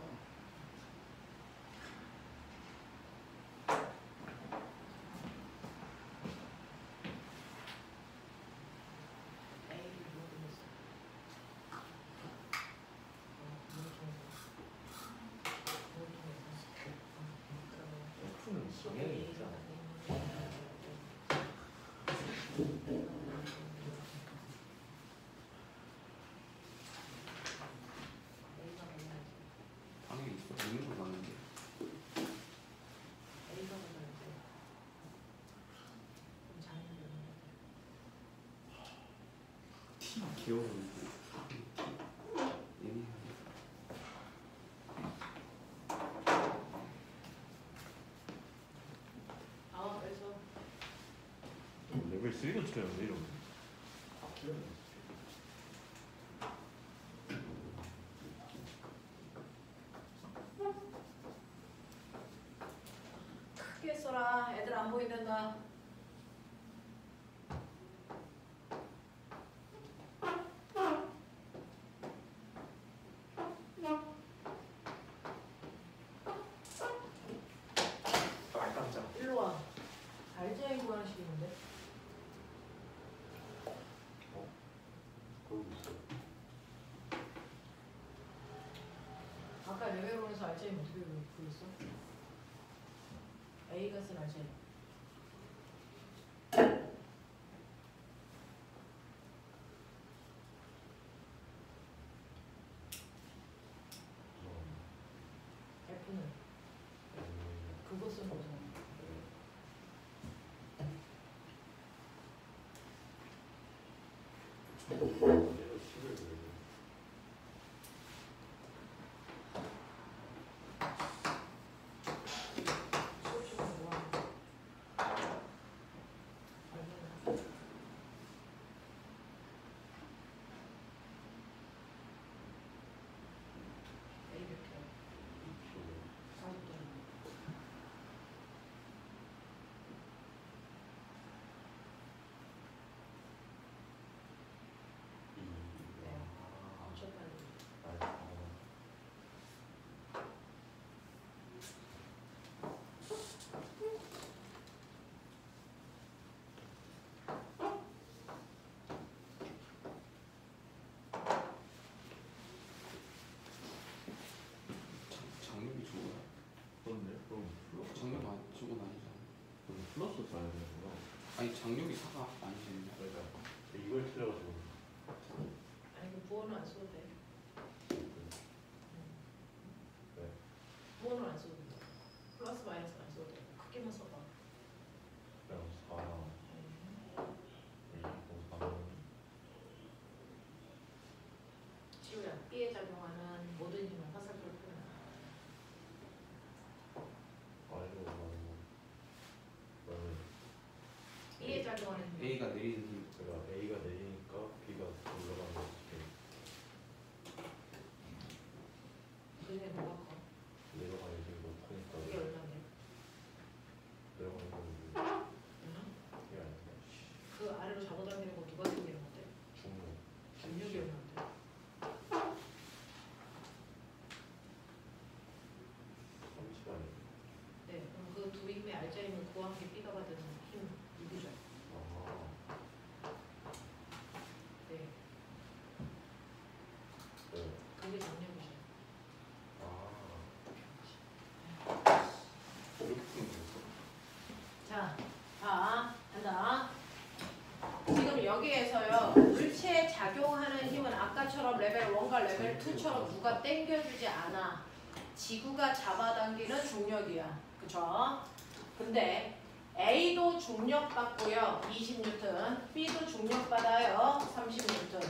A를 모르겠어 F는 성향이 있잖아. 당연히 있어. 있는 거 맞는데. 티 귀여워. 예민하네. 아 그래서 레벨 3도 쳐요 이러면. 크게 써라 애들 안 보인단다 아 깜짝. 일로 와 알짜임 구하는 식인데 거기 있어. 아까 레벨론에서 알짜임 어떻게 구했어? A가 쓴 알짜임 F는 그거 쓴 거잖아 수업 시간에 뭐 하는 거야? 얼마나? A 몇 개? 40개 엄청 빨리 장력이 좋아. 그런데 그럼 플러스. 장력 안 주고 다니잖아. 그럼 플러스 써야 되는구나. 아니 장력이 사가 아니겠냐? 그러니까 이걸 틀려가지고. 아니 그 부호는 안 써도 돼 네. 부호는 안 써도 돼 플러스 마이너스 안 써도 돼 크게만 써봐 그냥 4. 지우야 B에 작용하는 모든 힘은 화살표를 표현해 B에 작용하는 힘 A가 내리는 힘. 제가 A가 내리니까 B가 올라가는 거지. 그게 뭐가 커? 내려가는 게 못하니까 그게 얼마인데? 내려가는 건 응? 이게 아니라 그 아래로 잡아당기는 거 누가 생기는 건데? 중로. 중력이 얼마인데? 잠시만요. 네 그럼 그 두 힘의 알짜임을 구한 게 B가 받은 힘 이기죠 아, 네 네. 그게 장력이죠 아, 이렇게 푸는 거였어. 자, 봐, 한다. 여기에서요 물체에 작용하는 힘은 아까처럼 레벨 1과 레벨 2처럼 누가 당겨주지 않아. 지구가 잡아당기는 중력이야. 그쵸? 근데 A도 중력받고요 20N, B도 중력받아요 30N.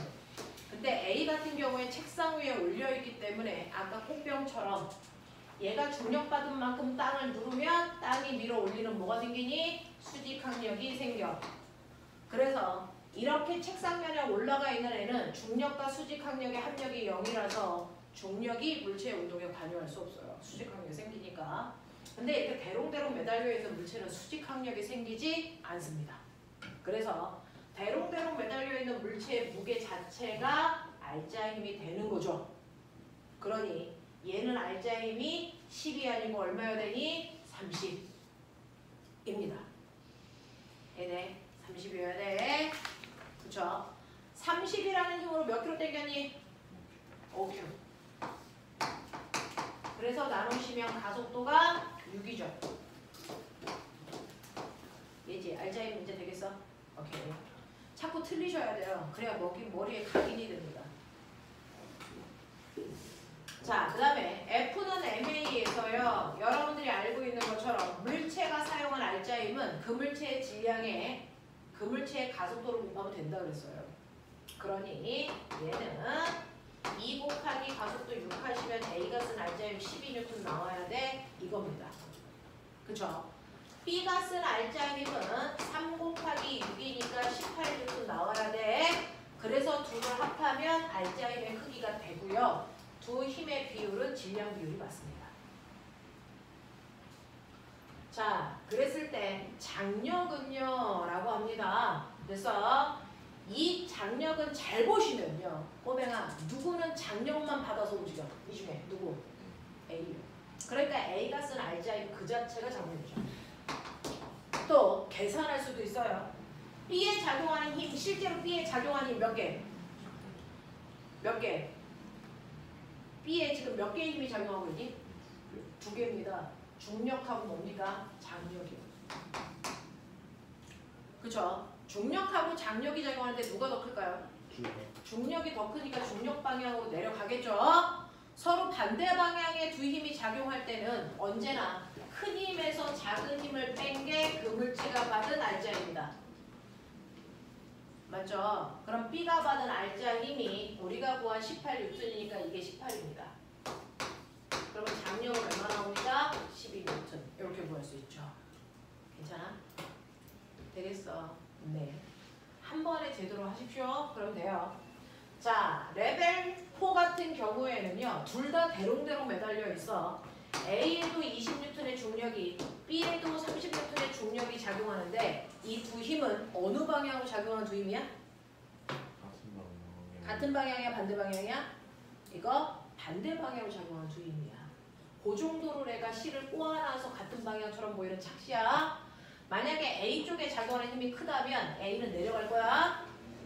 근데 A 같은 경우에 책상 위에 올려있기 때문에 아까 꽃병처럼 얘가 중력받은 만큼 땅을 누르면 땅이 밀어 올리는 뭐가 생기니? 수직항력이 생겨. 그래서 이렇게 책상면에 올라가 있는 애는 중력과 수직항력의 합력이 0이라서 중력이 물체의 운동에 관여할 수 없어요. 수직항력이 생기니까. 근데 이렇게 대롱대롱 매달려 있는 물체는 수직항력이 생기지 않습니다. 그래서 대롱대롱 매달려 있는 물체의 무게 자체가 알자 힘이 되는 거죠. 그러니 얘는 알자 힘이 10이 아니고 얼마여야 되니? 30입니다. 얘네 30이어야 돼. 그쵸? 30이라는 힘으로 몇 킬로 당겼니? 5kg. 그래서 나누시면 가속도가 6이죠. 얘지? 알자 힘 문제 되겠어? 오케이. 자꾸 틀리셔야 돼요. 그래야 머리에 각인이 됩니다. 자, 그 다음에 F는 MA에서요. 여러분들이 알고 있는 것처럼 물체가 사용한 알자 힘은 그 물체의 질량에 그 물체의 가속도를 곱하면 된다 그랬어요. 그러니 얘는 2 곱하기 가속도 6 하시면 A가 쓴 알자 힘 12N 나와야 돼. 이겁니다. 그쵸? B가 쓴 알자 힘은 3 곱하기 6이니까 18N 나와야 돼. 그래서 둘을 합하면 알자 힘의 크기가 되고요. 두 힘의 비율은 질량 비율이 맞습니다. 자, 그랬을 때 장력은요 라고 합니다. 그래서 이 장력은 잘 보시면요. 꼬맹아, 누구는 장력만 받아서 움직여? 이 중에 누구? A요. 그러니까 A가 쓴 알자 힘 그 자체가 장력이죠. 또 계산할 수도 있어요. B에 작용하는 힘, 실제로 B에 작용하는 힘 몇 개? 몇 개? B에 지금 몇 개의 힘이 작용하고 있니? 2개입니다. 중력하고 뭡니까? 장력이요. 그쵸? 중력하고 장력이 작용하는데 누가 더 클까요? 중력이 더 크니까 중력 방향으로 내려가겠죠? 서로 반대 방향의 두 힘이 작용할 때는 언제나 큰 힘에서 작은 힘을 뺀 게 그 물체가 받은 알자 힘이다. 맞죠? 그럼 B가 받은 알자 힘이 우리가 구한 18N이니까 이게 18입니다. 그러면 장력은 얼마 나옵니까? 12N. 이렇게 구할 수 있죠. 괜찮아? 되겠어. 네. 한 번에 제대로 하십시오. 그럼 돼요. 자, 레벨 4 같은 경우에는요. 둘 다 대롱대롱 매달려 있어. A에도 20N의 중력이, B에도 30N의 중력이 작용하는데 이 두 힘은 어느 방향으로 작용하는 두 힘이야? 같은 방향이야? 반대 방향이야? 이거 반대 방향으로 작용하는 두 힘이야. 그 정도로 내가 실을 꼬아놔서 같은 방향처럼 보이는 착시야. 만약에 A 쪽에 작용하는 힘이 크다면 A는 내려갈 거야.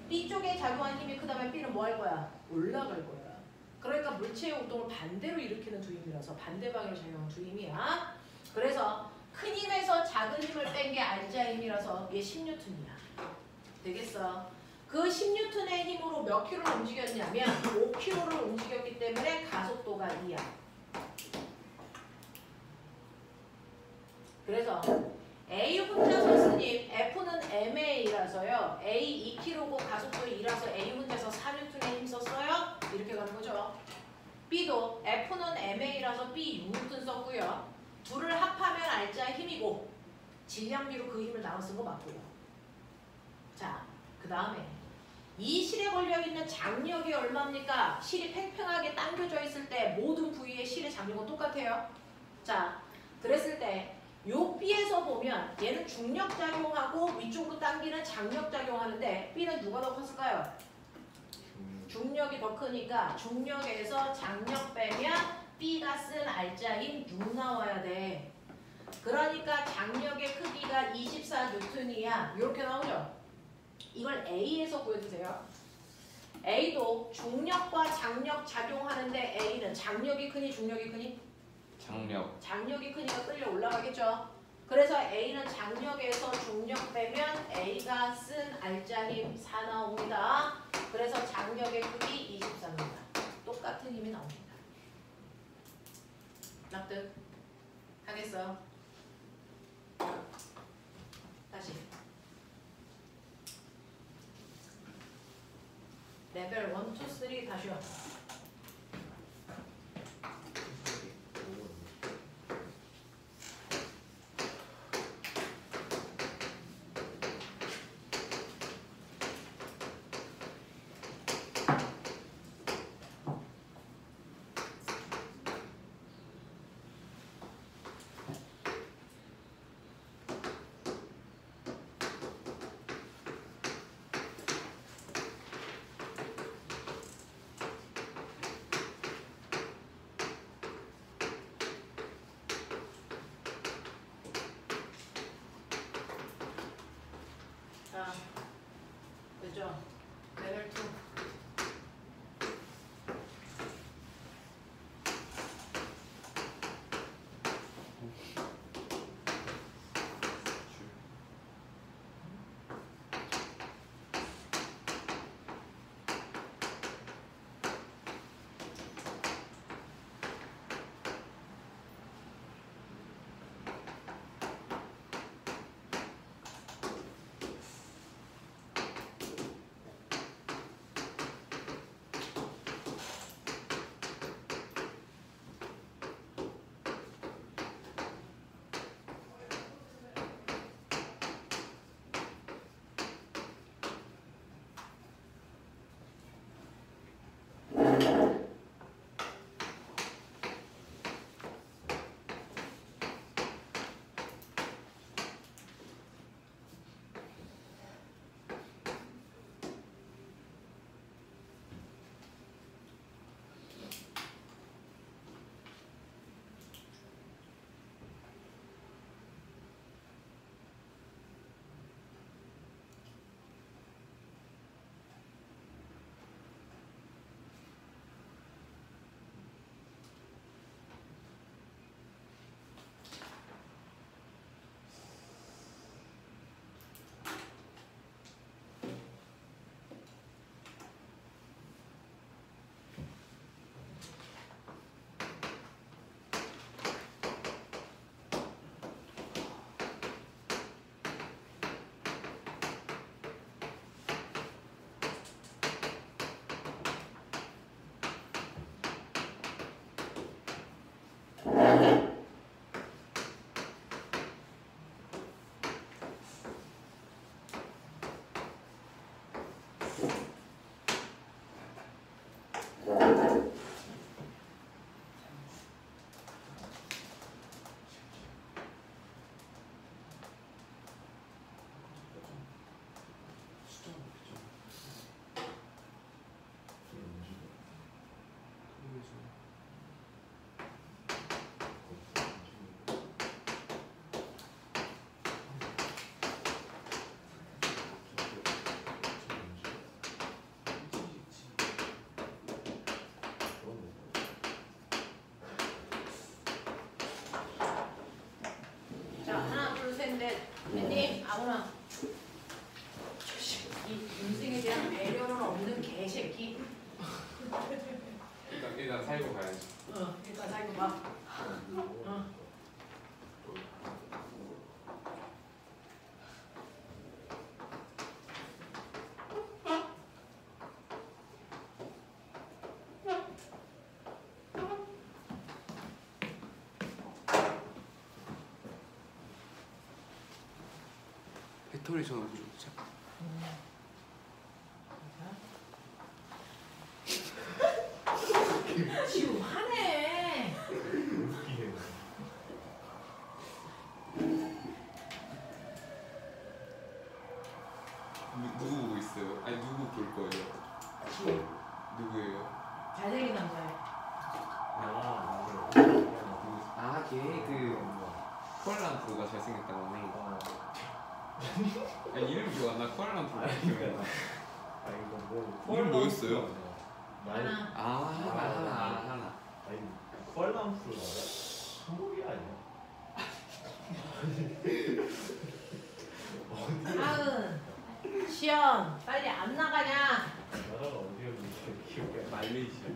B 쪽에 작용하는 힘이 크다면 B는 뭐 할 거야? 올라갈 거야. 그러니까 물체의 운동을 반대로 일으키는 두 힘이라서 반대 방향으로 작용하는 두 힘이야. 그래서 큰 힘에서 작은 힘을 뺀 게 알자 힘이라서 얘 10N이야. 되겠어? 그 10N의 힘으로 몇 킬로를 움직였냐면 5킬로를 움직였기 때문에 가속도가 2야. 그래서 A 혼자서 스님, F는 MA라서요. A 2kg고 가속도 2라서 A 혼자서 4N의 힘 썼어요. 이렇게 가는 거죠. B도 F는 MA라서 B 6N 썼고요. 둘을 합하면 알자 힘이고 질량비로 그 힘을 나눠 쓴 거 맞고요. 자, 그 다음에 이 실에 걸려있는 장력이 얼마입니까? 실이 팽팽하게 당겨져 있을 때 모든 부위의 실의 장력은 똑같아요. 자, 그랬을 때 요 B에서 보면 얘는 중력작용하고 위쪽으로 당기는 장력작용하는데 B는 누가 더 컸을까요? 중력이 더 크니까 중력에서 장력 빼면 B가 쓴 알자 힘 6 나와야 돼. 그러니까 장력의 크기가 24N이야. 이렇게 나오죠? 이걸 A에서 구해주세요. A도 중력과 장력 작용하는데 A는 장력이 크니 중력이 크니? 장력이 크니까 끌려 올라가겠죠. 그래서 A는 장력에서 중력 빼면 A가 쓴 알짜 힘 4 나옵니다. 그래서 장력의 크기 24입니다. 똑같은 힘이 나옵니다. 납득? 하겠어요? 다시. 레벨 1, 2, 3 다시요. 자, 됐죠? 레벨 2. 자, 하나, 둘, 셋, 넷. 님 아무나. 이 인생에 대한 배려는 없는 개새끼. 일단 살고 가야지. 일단 살고 봐. 배터리 전원 좋죠. 지금 화내. 웃기네. 누구 보고 있어요? 아니 누구 볼 거예요? 지금 누구예요? 잘생긴 남자예요. 걔그 쿠알라룸푸르가 잘생겼다고 하네. 아니 이름 기억 안 나. 쿠알라룸푸르. 이름 뭐였어요? 하나. 하나. 아니 쿠알라룸푸르가 한국이 아니야? 하은 시연 빨리 안 나가냐? 나라가 어디였는지 기억이 안 나. 말레이시아.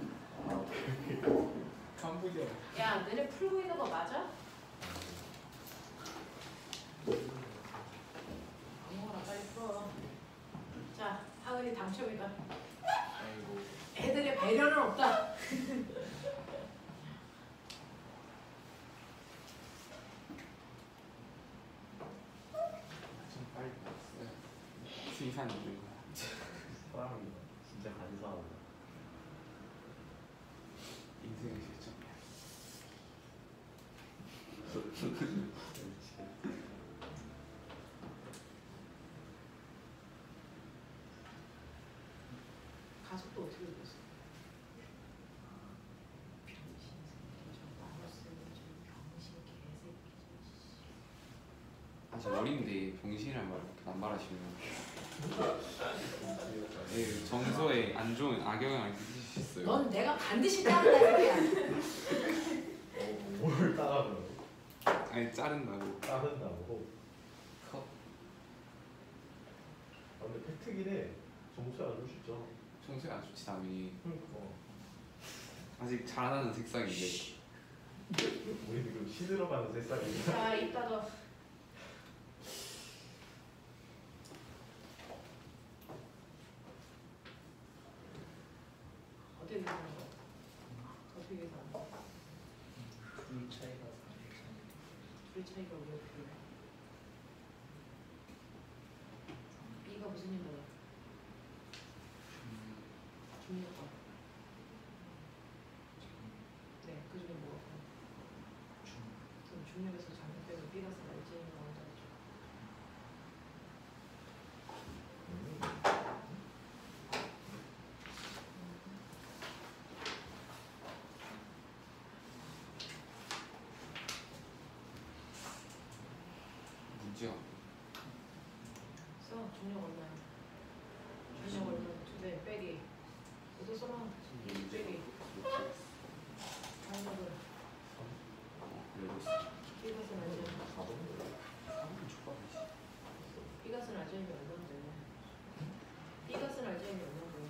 캄보디아. 야 너네 풀고 있는 거 맞아? 아무거나 빨리 풀어. 자 하은이 당첨이다. 아이고. 애들의 배려는 없다. 좀 빨리 봤어요. 수의산 있는 거야. 사람이 진짜 간사하다. 인생의 실점이야. 가족도 어떻게 됐어? 병신 새끼 저 나갔으니 저 병신 개새끼 아직 어린데 병신이란 말을 그렇게 남발하시면 네, 정서에 안 좋은 악영향을 끼칠 수 있어요. 넌 내가 반드시 따른다 이거야. 뭘 따라하는 아니 자른다고. 따른다고. 컷. 아, 근데 팩트긴 해. 정수야 안줄 수 있잖아. 청소에 안 좋지 남이. 그러니까. 아직 자라나는 색상인데. 우리 지금 시들어가는 새싹이. 자 이따 너 어떻게 계산한 거야? 어떻게 계산한 거야? 둘 차이가 둘 차이가 왜 필요해? B가 무슨 일 나와? 중력과 네, 그 중에 뭐가 그럼 중력에서 장력 빼고 B가 날짜인 나온다 죠 문제가 써 중력 얼마야? 중력 얼마? 네, 빼기 이거 써봐. 빼기 장력은 그래도 있어. B값은 알지? 4번 족밥이지. B값은 알지? 얼마인데? B값은 알지? 얼마인데?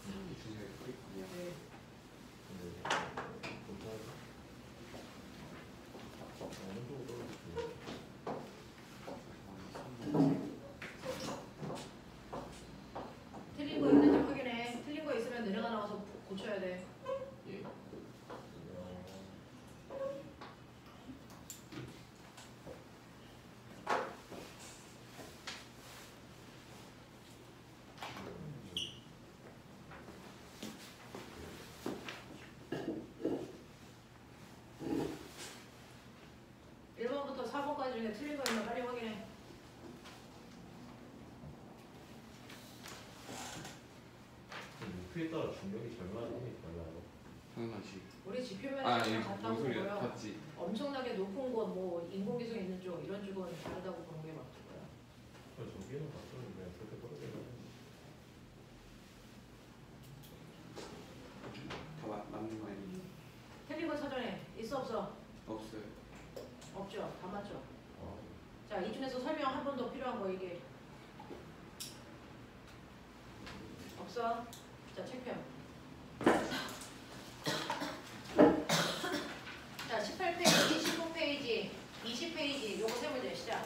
사람이 중요해. 그게 아니야. 네. 어느 정도 틀린 거 있는지 확인해. 틀린 거 있으면 너네가 나와서 고쳐야 돼. 예. 일 1번부터 4번까지 중에 틀린 거 있으면 빨리 확인해. 목표에 따라 중력이 절반이 달라요. 당연하지. 우리 지표면에 아, 예. 같다고 무슨 소리야? 보고요. 봤지. 엄청나게 높은 곳, 뭐 인공위성 있는 쪽 이런 쪽은 다르다고 보는 게 맞을 거야. 저기는 맞췄는데 그렇게 떨어지면 다 맞는 거 아니에요? 틀린 거 찾아내. 있어 없어? 없어요. 없죠. 다 맞죠. 아, 자, 이 중에서 설명 한 번 더 필요한 거 얘기해. 없어? 자, 체크해. 자, 18페이지, 19페이지, 20페이지 요거 세 문제 시작.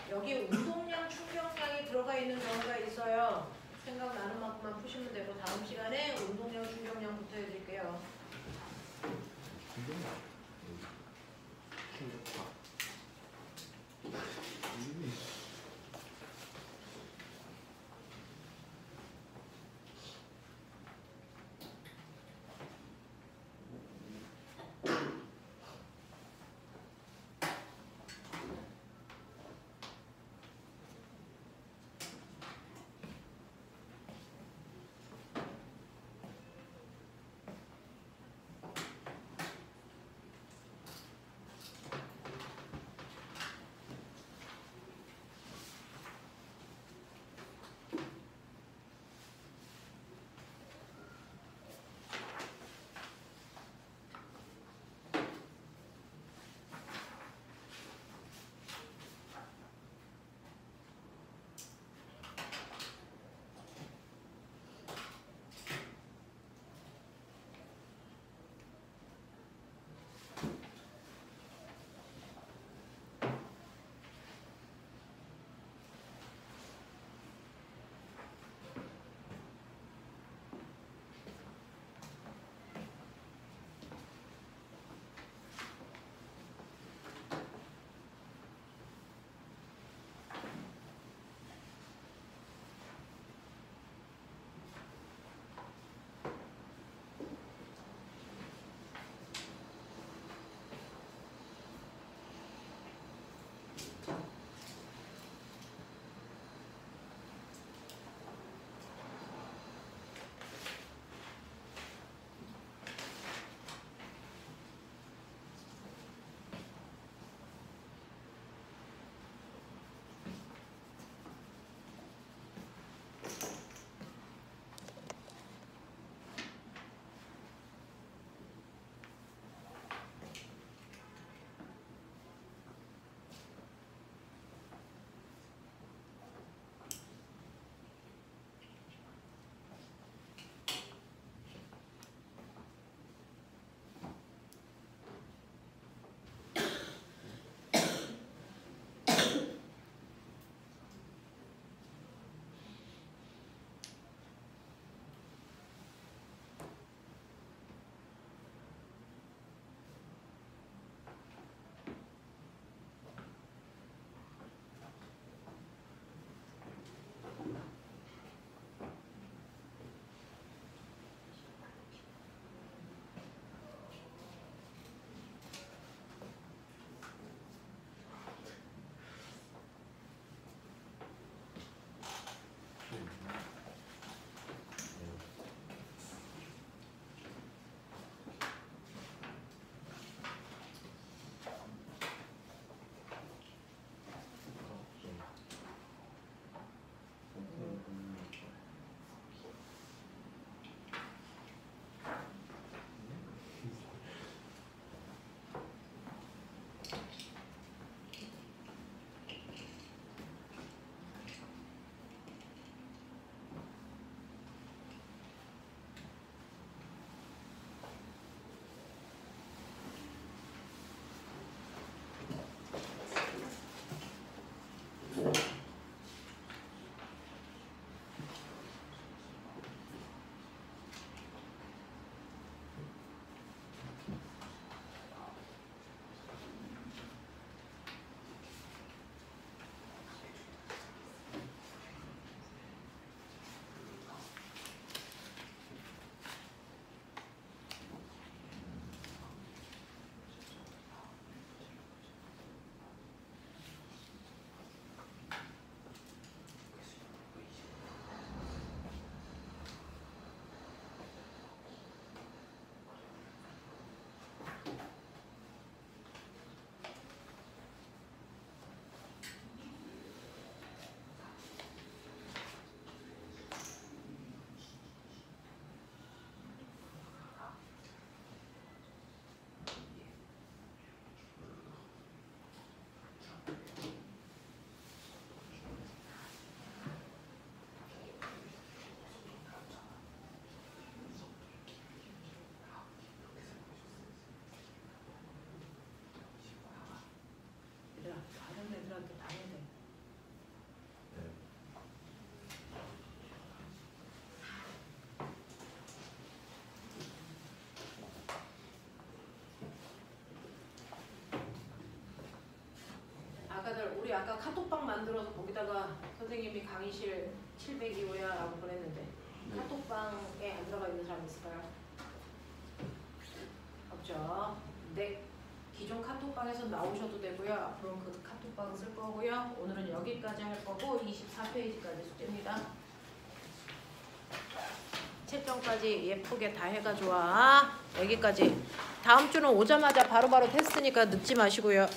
여기 운동량, 충격량이 들어가 있는 경우가 있어요. 생각나는 만큼만 푸시면 되고 다음 시간에 운동량, 충격량부터 해드릴게요. 충격파. 아까 카톡방 만들어서 거기다가 선생님이 강의실 702호야 라고 보냈는데 네. 카톡방에 안 들어가 있는 사람 있을까요? 없죠. 네. 기존 카톡방에서 나오셔도 되고요. 앞으로는 그 카톡방 쓸 거고요. 오늘은 여기까지 할 거고 24페이지까지 숙제입니다. 채점까지 예쁘게 다 해가지고 와. 여기까지. 다음 주는 오자마자 바로바로 테스트니까 늦지 마시고요.